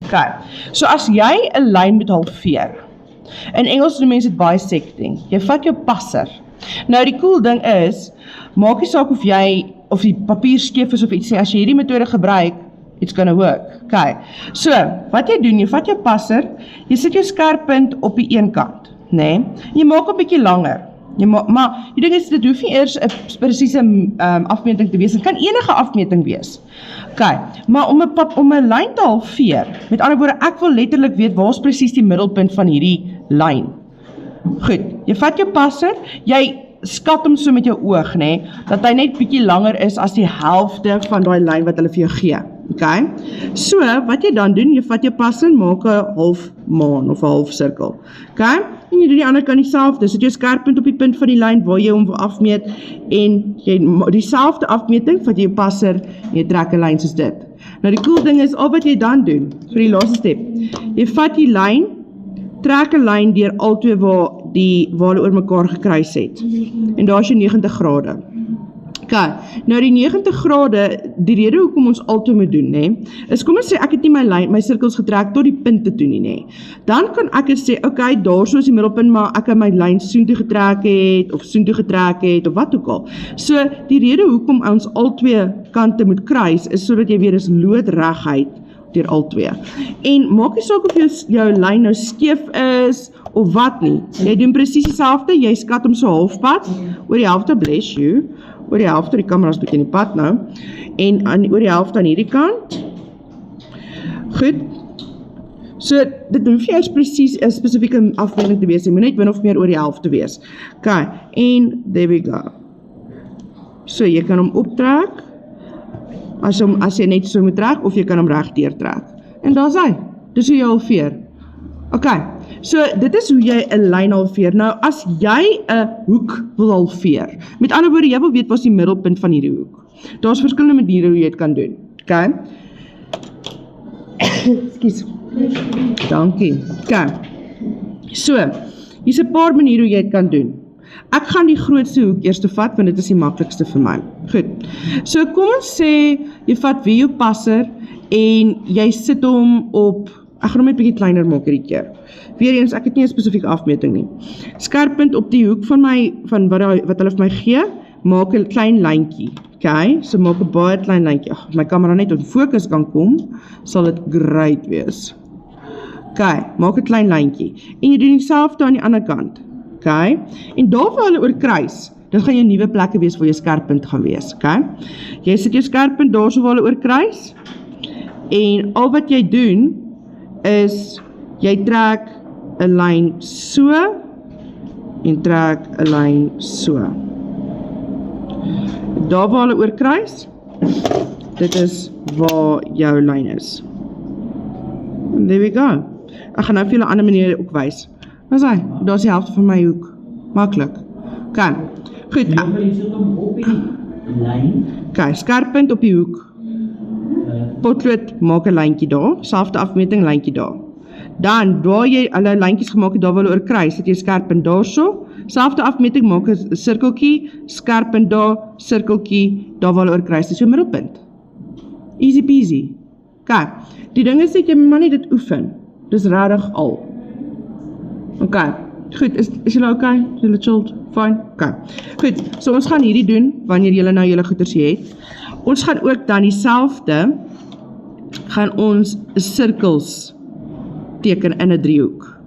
Okay. So as jy 'n lyn moet halveer, in Engels noem mense dit bisecting, jy vat jou passer. Nou die cool ding is, maak nie saak of die papier skeef is of iets sê, as jy hierdie metode gebruik, it's gonna work. Okay. So, wat jy doen, jy vat jou passer, jy sit jou skerppunt op die een kant, né? Jy maak 'n bietjie langer. Maar die ding is, dit hoef nie eers 'n presiese afmeting te wees, dit kan enige afmeting wees. Okay, maar om 'n lyn te halveer, met ander woorde, ek wil letterlik weet, waar is presies die middelpunt van hierdie lyn? Goed, jy vat jou passer, jy skat hom so met jou oog, né, dat hy net bietjie langer is as die helfte van daai lyn wat hulle vir jou gee. Okay? So, wat jy dan doen, jy vat jou passer, maak 'n half maan of 'n half sirkel. Okay? En jy doen die ander kant dieselfde, sit jou skerppunt op die punt van die lyn waar jy hom wil afmeet en jy dieselfde afmeting, vat jy jou passer en jy trek 'n lyn soos dit. Nou die cool ding is, al wat jy dan doen, vir die laaste step, jy vat die lyn, trek 'n lyn deur albei waar hulle oor mekaar gekruis het. En daar is jou 90 grade. Okay, nou die 90 grade, die rede hoekom ons altyd moet doen, né, is kom ons sê ek het nie my sirkels getrek tot die punte toe nie, né. Dan kan ek sê, okay, daar so is die middelpunt, maar ek het my lyn soontoe getrek het, of soontoe getrek het, of wat ook al. So, die rede hoekom ons al twee kante moet kruis, is sodat jy weer is loodregheid deur al twee. En maak nie saak of jou lyn nou skeef is, of wat nie. Jy doen presies dieselfde, jy skat hom so halfpad, oor die helfte, bless you, oor die helfte, die kamera is bietjie in die pad nou, en oor die helfte aan hierdie kant. Goed. So, dit hoef jy eers presies 'n spesifieke afmeting te wees, jy moet net min of meer oor die helfte wees. Okay, en there we go. So, jy kan hom optrek, as jy net so moet trek, of jy kan hom regdeur trek. En daar's hy. Dis hoe jy halveer. Okay, so dit is hoe jy 'n lyn halveer. Nou, as jy 'n hoek wil halveer, met ander woorde, jy wil weet wat is die middelpunt van hierdie hoek. Daar's verskillende maniere hoe jy dit kan doen. Okay? Ekskuus. Dankie. Okay. So, hier's 'n paar maniere hoe jy dit kan doen. Ek gaan die grootste hoek eers vat, want dit is die maklikste vir my. Goed. So, kom ons sê, jy vat weer jou passer, en jy sit hom op, ek gaan hom net bietjie kleiner maak hierdie keer. Weereens, ek het nie 'n spesifieke afmeting nie. Skerppunt op die hoek van wat hulle vir my gee, maak 'n klein lyntjie. Okay, so maak 'n baie klein lyntjie. Ag, my kamera net op fokus kan kom, sal dit great wees. Okay, maak 'n klein lyntjie. En jy doen dieselfde aan die ander kant. Okay, en daar waar hulle oor kruis, dit gaan jou nuwe plekke wees waar jou skerppunt gaan wees. Okay, jy sit jou skerppunt daar so waar hulle oor kruis, en al wat jy doen, is, jy trek 'n lyn so, en trek 'n lyn so. Daar waar hulle oor kruis, dit is waar jou lyn is. And there we go. Ek gaan nou vir julle 'n ander manier ook wys. Wat is hy? Daar is die helfte van my hoek. Maklik. Okay. Goed. Okay, skerppunt op die hoek. Potlood, maak 'n lyntjie daar, selfde afmeting, lyntjie daar. Dan, waar jy alle lyntjies gemaak het, daar wil oor kruis, het jy skerppunt daar so, selfde afmeting, maak 'n sirkeltjie, skerppunt daar, sirkeltjie, daar wil oor kruis, dis jou middelpunt. Easy peasy. Okay, die ding is, jy moet maar net dit oefen, dis regtig al. Okay, goed, is julle okay? Is julle chilled? Fine? Okay, goed, so ons gaan hierdie doen, wanneer julle nou julle goeders het. Ons gaan ook dan dieselfde, gaan ons sirkels teken in 'n driehoek.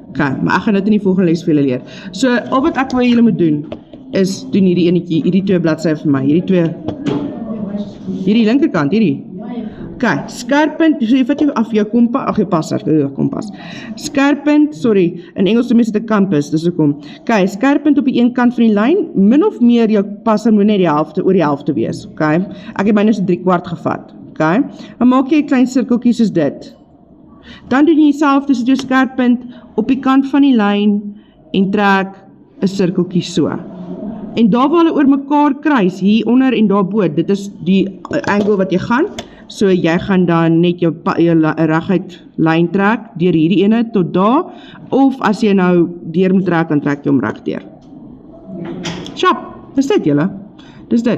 Okay, maar ek gaan dit in die volgende les vir julle leer. So, al wat ek wil julle moet doen, is doen hierdie enetjie, hierdie twee bladsye vir my, hierdie linkerkant, hierdie. Okay, skerppunt, so jy vat jou af jou kompas, skerppunt, sorry, in Engels noem mense dit 'n compass, dis hoekom. Okay, skerppunt op die een kant van die lyn, min of meer jou passer moet net oor die helfte wees, okay. Ek het myne so 3/4 gevat, okay. Dan maak jy 'n klein sirkeltjie soos dit. Dan doen jy dieselfde, sit jou skerppunt op die kant van die lyn en trek 'n sirkeltjie so. En daar waar hulle oor mekaar kruis, hier onder en daarbo, dit is die angle wat jy gaan. So jy gaan dan net jou reguit lyn trek, deur hierdie ene tot daar, of as jy nou deur moet trek, dan trek jy hom regdeur. Sjap, dis dit julle. Dis dit.